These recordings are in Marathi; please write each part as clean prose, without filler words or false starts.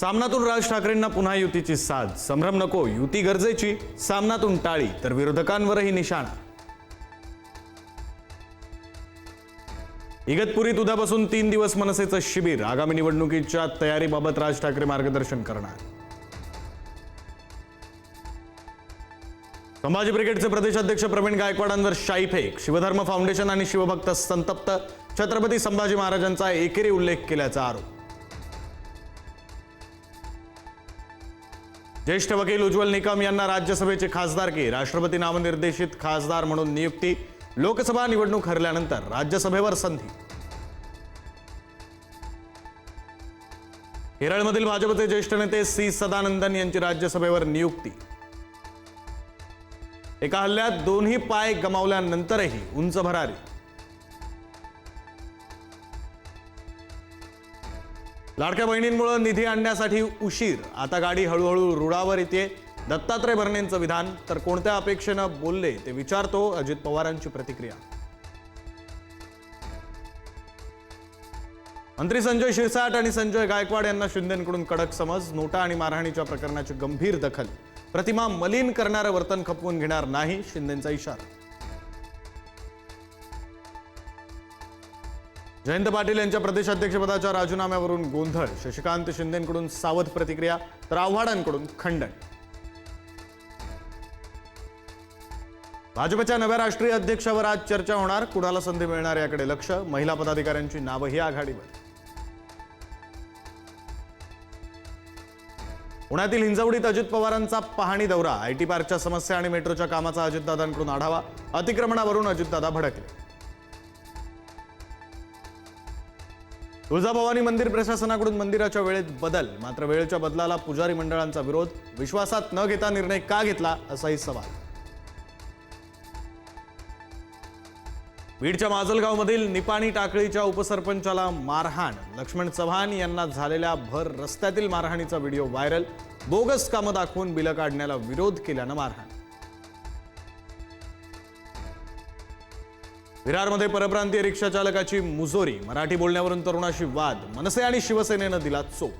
सामनातून राज ठाकरेंना पुन्हा युतीची साथ. संभ्रम नको, युती गरजेची. सामनातून टाळी तर विरोधकांवरही निशाणा. इगतपुरीत उद्यापासून 3 दिवस मनसेचं शिबिर. आगामी निवडणुकीच्या तयारीबाबत राज ठाकरे मार्गदर्शन करणार. संभाजी ब्रिगेडचे प्रदेशाध्यक्ष प्रवीण गायकवाडांवर शाईफेक. शिवधर्म फाउंडेशन आणि शिवभक्त संतप्त. छत्रपती संभाजी महाराजांचा एकेरी उल्लेख केल्याचा आरोप. ज्येष्ठ वकील उज्ज्वल निकम यांना राज्यसभेचे खासदारकी. राष्ट्रपती नामनिर्देशित खासदार म्हणून नियुक्ती. लोकसभा निवडणूक हरल्यानंतर राज्यसभेवर संधी. केरळमधील भाजपचे ज्येष्ठ नेते सी सदानंदन यांची राज्यसभेवर नियुक्ती. एका हल्ल्यात दोन्ही पाय गमावल्यानंतरही उंच भरारी. लाडक्या बहिणींमुळे निधी आणण्यासाठी उशीर. आता गाडी हळूहळू रुळावर येते. दत्तात्रय भरणेंचं विधान. तर कोणत्या अपेक्षेनं बोलले ते विचारतो. अजित पवारांची प्रतिक्रिया. मंत्री संजय शिरसाट आणि संजय गायकवाड यांना शिंदेंकडून कडक समज. नोटा आणि मारहाणीच्या प्रकरणाची गंभीर दखल. प्रतिमा मलिन करणारं वर्तन खपवून घेणार नाही, शिंदेंचा इशारा. जयंत पाटील यांच्या प्रदेशाध्यक्षपदाच्या राजीनाम्यावरून गोंधळ. शशिकांत शिंदेंकडून सावध प्रतिक्रिया तर आव्हाडांकडून खंडन. भाजपच्या नव्या राष्ट्रीय अध्यक्षावर आज चर्चा होणार. कुणाला संधी मिळणार याकडे लक्ष. महिला पदाधिकाऱ्यांची नावही आघाडीवर. पुण्यातील हिंजवडीत अजित पवारांचा पाहणी दौरा. आयटी पार्कच्या समस्या आणि मेट्रोच्या कामाचा अजितदादांकडून आढावा. अतिक्रमणावरून अजितदादा भडकले. तुळजाभवानी मंदिर प्रशासनाकडून मंदिराच्या वेळेत बदल. मात्र वेळेच्या बदलाला पुजारी मंडळांचा विरोध. विश्वासात न घेता निर्णय का घेतला असाही सवाल. बीडच्या माजलगावमधील निपाणी टाकळीच्या उपसरपंचाला मारहाण. लक्ष्मण चव्हाण यांना झालेल्या भर रस्त्यातील मारहाणीचा व्हिडिओ व्हायरल. बोगस कामं दाखवून बिलं काढण्याला विरोध केल्यानं मारहाण. विरारमध्ये परप्रांतीय रिक्षा चालकाची मुजोरी. मराठी बोलण्यावरून तरुणाशी वाद. मनसे आणि शिवसेनेनं दिला चोप.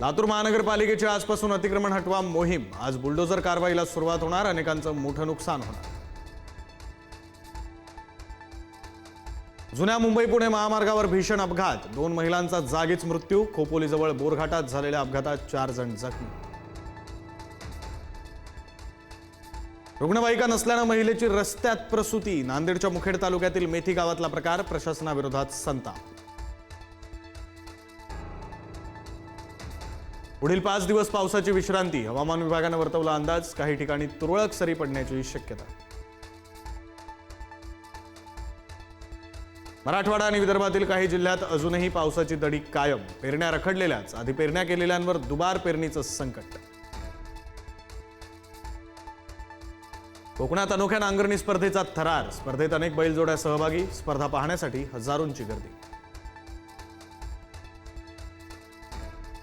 लातूर महानगरपालिकेची आजपासून अतिक्रमण हटवा मोहीम. आज बुलडोझर कारवाईला सुरुवात होणार. अनेकांचं मोठं नुकसान होणार. जुन्या मुंबई पुणे महामार्गावर भीषण अपघात. 2 महिलांचा जागीच मृत्यू. खोपोलीजवळ बोरघाटात झालेल्या अपघातात 4 जण जखमी. रुग्णवाहिका नसल्यानं महिलेची रस्त्यात प्रसूती. नांदेडच्या मुखेड तालुक्यातील मेथी गावातला प्रकार. प्रशासनाविरोधात संताप. पुढील 5 दिवस पावसाची विश्रांती. हवामान विभागानं वर्तवला अंदाज. काही ठिकाणी तुरळक सरी पडण्याची शक्यता. मराठवाडा आणि विदर्भातील काही जिल्ह्यात अजूनही पावसाची दडी कायम. पेरण्या रखडलेल्याच. आधी पेरण्या केलेल्यांवर दुबार पेरणीचं संकट. कोकणात अनोख्या नांगरणी स्पर्धेचा थरार. स्पर्धेत अनेक बैलजोड्या सहभागी. स्पर्धा पाहण्यासाठी हजारोंची गर्दी.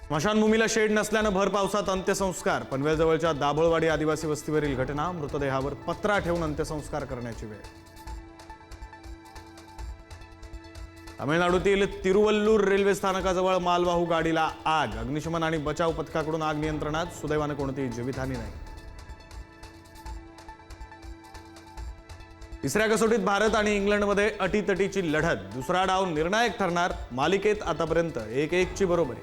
स्मशानभूमीला शेड नसल्यानं भर पावसात अंत्यसंस्कार. पनवेलजवळच्या दाभोळवाडी आदिवासी वस्तीवरील घटना. मृतदेहावर पत्रा ठेवून अंत्यसंस्कार करण्याची वेळ. तामिळनाडूतील तिरुवल्लूर रेल्वे स्थानकाजवळ मालवाहू गाडीला आग. अग्निशमन आणि बचाव पथकाकडून आग नियंत्रणात. सुदैवानं कोणतीही जीवितहानी नाही. तिसऱ्या कसोटीत भारत आणि इंग्लंडमध्ये अटीतटीची लढत. दुसरा डाव निर्णायक ठरणार. मालिकेत आतापर्यंत 1-1 ची बरोबरी.